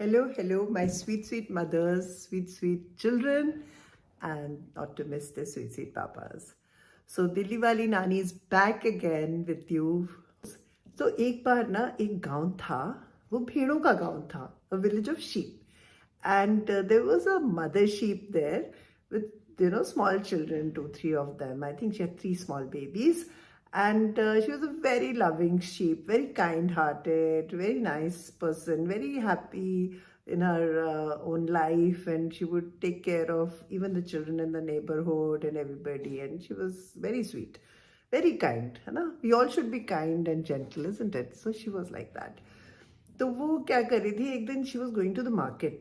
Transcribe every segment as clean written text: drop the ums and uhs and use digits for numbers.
Hello, my sweet, sweet mothers, sweet, sweet children, and not to miss the sweet, sweet papas. So, Dilli wali Nani is back again with you. तो एक बार ना एक गांव था, वो भेड़ों का गांव था, a village of sheep. And there was a mother sheep there with, small children, two, three of them. I think she had three small babies. And she was a very loving sheep, very kind-hearted, very nice person, very happy in her own life, and she would take care of even the children in the neighborhood and everybody, and she was very sweet, very kind, है ना? We all should be kind and gentle, isn't it? So she was like that. तो वो क्या कर रही थी, एक दिन she was going to the market,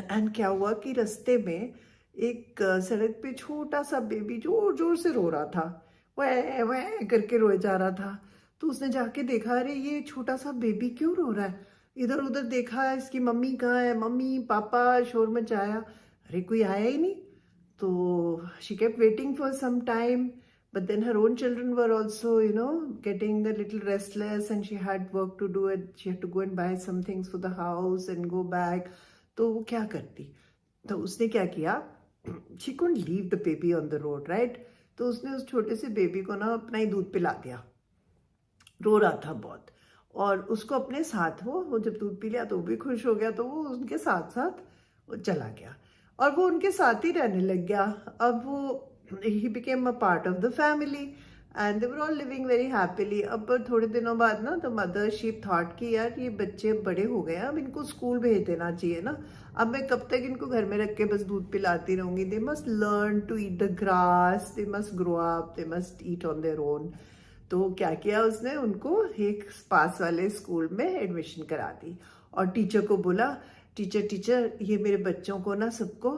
and क्या हुआ कि रास्ते में एक सड़क पे छोटा सा बेबी जोर जोर से रो रहा था, वह वह करके रोए जा रहा था। तो उसने जाके देखा, अरे ये छोटा सा बेबी क्यों रो रहा है? इधर उधर देखा, इसकी मम्मी कहाँ है, मम्मी पापा, शोर मचाया, अरे कोई आया ही नहीं। तो she kept waiting for some time, but then her own children were also, getting a little restless, and she had work to do it. She had to go and buy some things for the house and go back. तो वो क्या करती? तो उसने क्या किया? She couldn't leave the baby on the road, right? तो उसने उस छोटे से बेबी को ना अपना ही दूध पिला दिया। रो रहा था बहुत, और उसको अपने साथ वो जब दूध पी लिया तो वो भी खुश हो गया, तो वो उनके साथ साथ वो चला गया और वो उनके साथ ही रहने लग गया। अब वो he became a part of the family and they were all living very happily. अब थोड़े दिनों बाद ना तो मदर शीप थॉट कि यार ये बच्चे बड़े हो गए हैं, अब इनको स्कूल भेज देना चाहिए ना। अब मैं कब तक इनको घर में रख के बस दूध पिलाती रहूंगी? They must learn to eat the grass, they must grow up, they must eat on their own. तो क्या किया उसने, उनको एक पास वाले स्कूल में एडमिशन करा दी और टीचर को बोला, टीचर ये मेरे बच्चों को ना सबको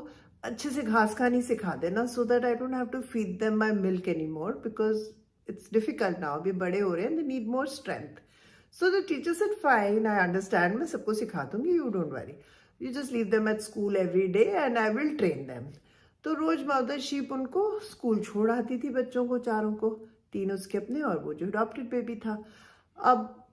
अच्छे से घास खानी सिखा देना, so that I don't have to feed them my milk any more, because it's difficult now, अभी बड़े हो रहे हैं, they need more strength. So the teacher said fine, I understand, मैं सबको सिखा दूंगी, you don't worry, you just leave them at school every day and I will train them. तो रोज मदर शीप उनको स्कूल छोड़ आती थी, बच्चों को, चारों को, तीन उसके अपने और वो जो अडॉप्टेड बेबी था। अब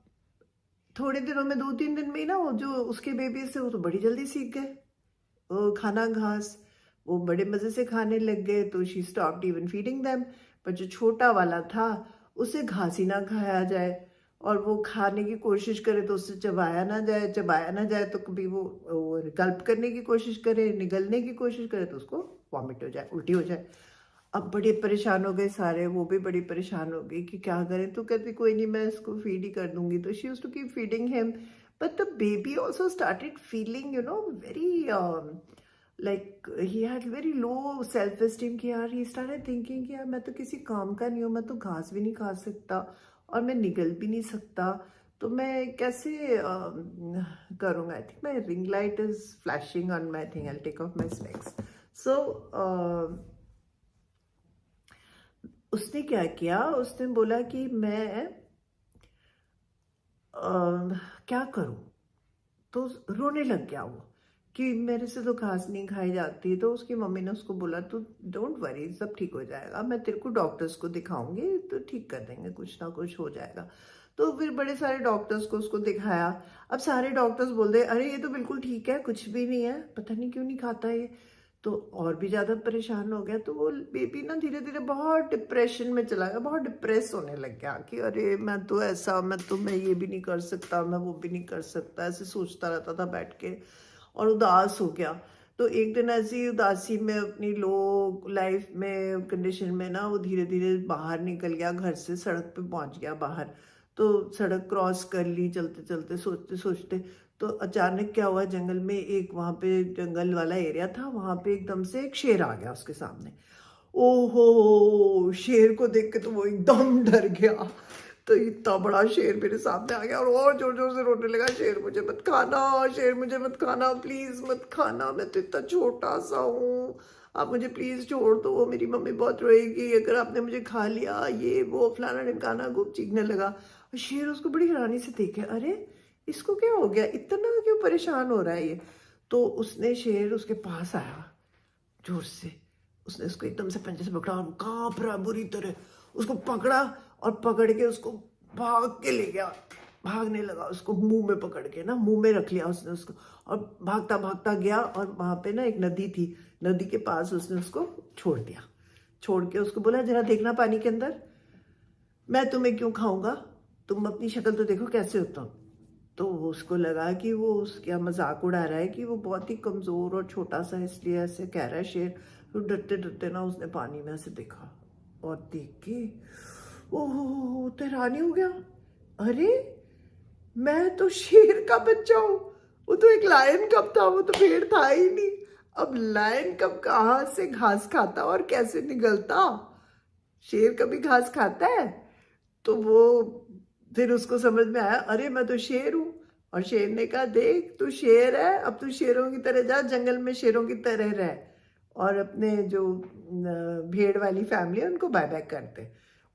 थोड़े दिनों में, 2-3 दिन में ही ना, वो जो उसके बेबी से वो तो बड़ी जल्दी सीख गए खाना घास, वो बड़े मजे से खाने लग गए। तो she stopped even feeding them. पर जो छोटा वाला था उसे घास ही ना खाया जाए, और वो खाने की कोशिश करे तो उससे चबाया ना जाए तो कभी वो गल्प करने की कोशिश करे, निगलने की कोशिश करे तो उसको वॉमिट हो जाए, उल्टी हो जाए। अब बड़े परेशान हो गए सारे, वो भी बड़ी परेशान हो गई कि क्या करें। तो कहती कोई नहीं, मैं इसको फीड ही कर दूंगी। तो she used to keep feeding him, but the baby also started feeling very like he had very low self esteem कि यार, ही स्टार्टेड थिंकिंग कि यार मैं तो किसी काम का नहीं हूँ, मैं तो घास भी नहीं खा सकता और मैं निगल भी नहीं सकता, तो मैं कैसे करूँगा? I think my ring light is flashing on my thing, I take off my specs. So उसने क्या किया, उसने बोला कि मैं क्या करूं? तो रोने लग गया वो कि मेरे से तो घास नहीं खाई जाती। तो उसकी मम्मी ने उसको बोला, तू डोंट वरी, सब ठीक हो जाएगा, मैं तेरे को डॉक्टर्स को दिखाऊंगी, तो ठीक कर देंगे, कुछ ना कुछ हो जाएगा। तो फिर बड़े सारे डॉक्टर्स को उसको दिखाया। अब सारे डॉक्टर्स बोल दे, अरे ये तो बिल्कुल ठीक है, कुछ भी नहीं है, पता नहीं क्यों नहीं खाता ये। तो और भी ज़्यादा परेशान हो गया। तो वो बेबी ना धीरे धीरे बहुत डिप्रेशन में चला गया, बहुत डिप्रेस होने लग गया कि अरे मैं तो ऐसा, मैं ये भी नहीं कर सकता, मैं वो भी नहीं कर सकता, ऐसे सोचता रहता था बैठ के और उदास हो गया। तो एक दिन ऐसी उदासी में, अपनी लो लाइफ में कंडीशन में ना, वो धीरे धीरे बाहर निकल गया घर से, सड़क पे पहुंच गया बाहर। तो सड़क क्रॉस कर ली, चलते चलते, सोचते सोचते, तो अचानक क्या हुआ, जंगल में एक, वहां पे जंगल वाला एरिया था, वहां पे एकदम से एक शेर आ गया उसके सामने। ओहो, शेर को देख के तो वो एकदम डर गया। तो इतना बड़ा शेर मेरे सामने आ गया और जोर जोर से रोने लगा, शेर मुझे मत खाना, शेर मुझे मत खाना, प्लीज मत खाना, मैं तो इतना छोटा सा हूँ, आप मुझे प्लीज छोड़ दो, मेरी मम्मी बहुत रोएगी अगर आपने मुझे खा लिया, ये वो फलाना ढिमकाना, खूब चीखने लगा। और शेर उसको बड़ी हैरानी से देखे, अरे इसको क्या हो गया, इतना क्यों परेशान हो रहा है ये? तो उसने, शेर उसके पास आया जोर से, उसने उसको एकदम से पंजे से पकड़ा और कांप रहा बुरी तरह, उसको पकड़ा और पकड़ के उसको भाग के ले गया भागने लगा, उसको मुंह में पकड़ के ना, मुंह में रख लिया उसने उसको, और भागता भागता गया, और वहां पे ना एक नदी थी, नदी के पास उसने उसको छोड़ दिया। छोड़ के उसको बोला, जरा देखना पानी के अंदर, मैं तुम्हें क्यों खाऊंगा, तुम अपनी शक्ल तो देखो कैसे होता हूँ। तो उसको लगा कि वो उसका मजाक उड़ा रहा है, कि वो बहुत ही कमजोर और छोटा सा इसलिए ऐसे कह रहा है शेर। तो डरते डरते ना उसने पानी में से देखा, और देख के ओहो हैरानी हो गया, अरे मैं तो शेर का बच्चा हूँ, वो तो एक लायन कब था, वो तो भेड़ था ही नहीं। अब लायन कब कहाँ से घास खाता और कैसे निगलता, शेर कभी घास खाता है? तो वो फिर उसको समझ में आया, अरे मैं तो शेर हूँ। और शेर ने कहा, देख तू शेर है, अब तू शेरों की तरह जा, जंगल में शेरों की तरह रह, और अपने जो भेड़ वाली फैमिली है उनको बाय बाय करते,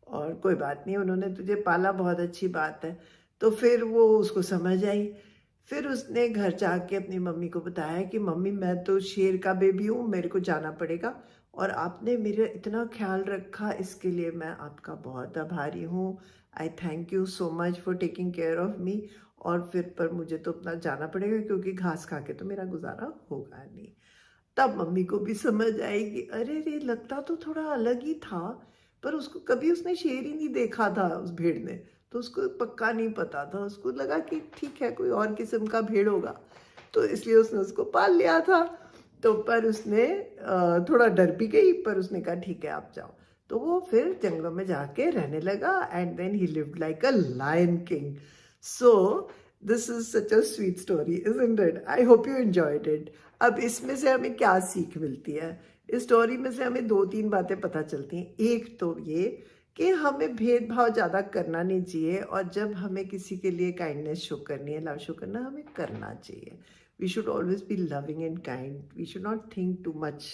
और कोई बात नहीं, उन्होंने तुझे पाला, बहुत अच्छी बात है। तो फिर वो उसको समझ आई। फिर उसने घर जाके अपनी मम्मी को बताया कि मम्मी मैं तो शेर का बेबी हूँ, मेरे को जाना पड़ेगा, और आपने मेरा इतना ख्याल रखा, इसके लिए मैं आपका बहुत आभारी हूँ। आई thank you so much for taking care of me. और फिर पर मुझे तो अपना जाना पड़ेगा, क्योंकि घास खा के तो मेरा गुजारा होगा नहीं। तब मम्मी को भी समझ आई कि अरे रे, लगता तो थोड़ा अलग ही था, पर उसको कभी उसने शेर ही नहीं देखा था उस भेड़ ने, तो उसको पक्का नहीं पता था, उसको लगा कि ठीक है कोई और किस्म का भेड़ होगा, तो इसलिए उसने उसको पाल लिया था। तो पर उसने थोड़ा डर भी गई, पर उसने कहा ठीक है आप जाओ। तो वो फिर जंगलों में जाके रहने लगा, and then he lived like a lion king. So this is such a sweet story, isn't it? I hope you enjoyed it. अब इसमें से हमें क्या सीख मिलती है? इस स्टोरी में से हमें 2-3 बातें पता चलती हैं। एक तो ये कि हमें भेदभाव ज़्यादा करना नहीं चाहिए, और जब हमें किसी के लिए काइंडनेस शो करनी है, लव शो करना, हमें करना चाहिए। We should always be loving and kind. We should not think too much,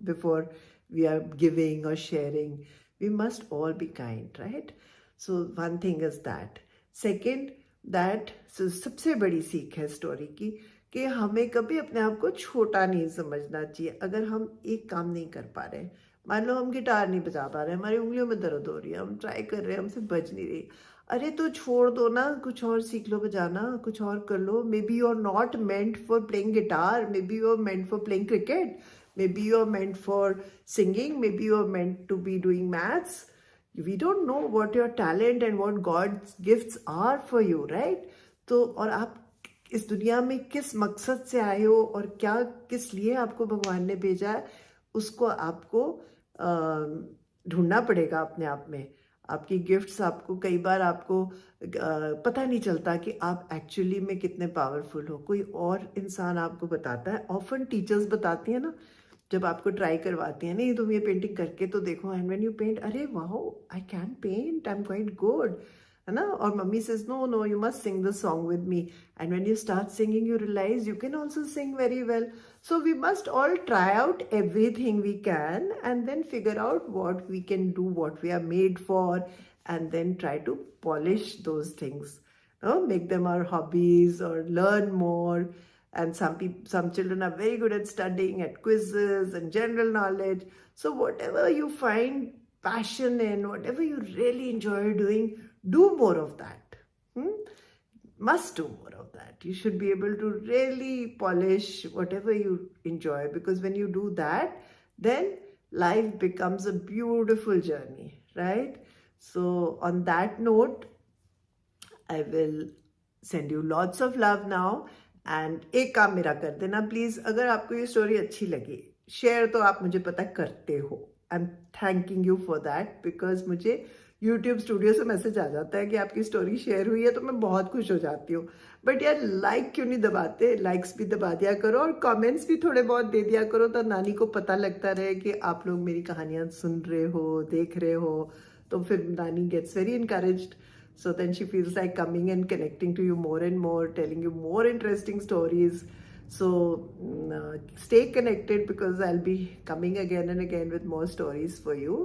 before we are giving or sharing. We must all be kind, right? So one thing is that. Second, that सबसे बड़ी सीख है story की, कि हमें कभी अपने आप को छोटा नहीं समझना चाहिए। अगर हम एक काम नहीं कर पा रहे, मान लो हम गिटार नहीं बजा पा रहे, हमारी उंगलियों में दर्द हो रही है, हम ट्राई कर रहे हैं, हमसे बज नहीं रही, अरे तो छोड़ दो ना, कुछ और सीख लो बजाना, कुछ और कर लो। Maybe you are not meant for playing guitar, maybe you are meant for playing cricket, maybe you are meant for singing, maybe you are meant to be doing maths. We don't know what your talent and what God's gifts are for you, right? तो और आप इस दुनिया में किस मकसद से आए हो, और क्या किस लिए आपको भगवान ने भेजा है, उसको आपको ढूंढना पड़ेगा अपने आप में। आपकी गिफ्ट्स आपको, कई बार आपको पता नहीं चलता कि आप एक्चुअली में कितने पावरफुल हो, कोई और इंसान आपको बताता है। ऑफन टीचर्स बताती हैं ना, जब आपको ट्राई करवाती हैं, नहीं तुम ये पेंटिंग करके तो देखो, एंड व्हेन यू पेंट, अरे wow I can paint, I am quite good, है ना। और मम्मी says no no you must sing the song with me, and when you start singing you realize you can also sing very well. So we must all try out everything we can, and then figure out what we can do, what we are made for, and then try to polish those things. Make them our hobbies or learn more. And some children are very good at studying, at quizzes and general knowledge. So whatever you find passion in, whatever you really enjoy doing, do more of that. Must do more of that. You should be able to really polish whatever you enjoy, because when you do that, then life becomes a beautiful journey, right? So on that note, I will send you lots of love now, and एक काम मेरा कर देना please, अगर आपको ये story अच्छी लगी, शेयर तो आप मुझे पता करते हो, I am thanking you for that, because मुझे यूट्यूब स्टूडियो से मैसेज आ जाता है कि आपकी स्टोरी शेयर हुई है, तो मैं बहुत खुश हो जाती हूँ। बट यार लाइक क्यों नहीं दबाते? लाइक्स भी दबा दिया करो, और कमेंट्स भी थोड़े बहुत दे दिया करो, तो नानी को पता लगता रहे कि आप लोग मेरी कहानियाँ सुन रहे हो, देख रहे हो, तो फिर नानी gets very encouraged. So then she feels like coming and connecting to you more and more, telling you more interesting stories. So stay connected, because I'll be coming again and again with more stories for you.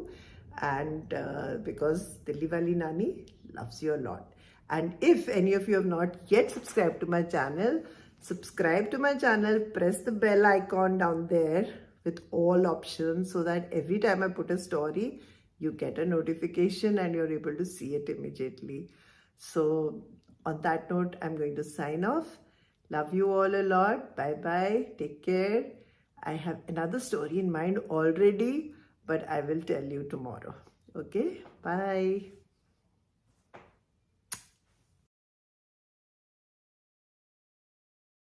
And because Dilli Wali Nani loves you a lot. And if any of you have not yet subscribed to my channel, subscribe to my channel, press the bell icon down there with all options, so that every time I put a story, you get a notification and you're able to see it immediately. So On that note, I'm going to sign off. Love you all a lot. Bye bye. Take care. I have another story in mind already, but I will tell you tomorrow. Okay? Bye.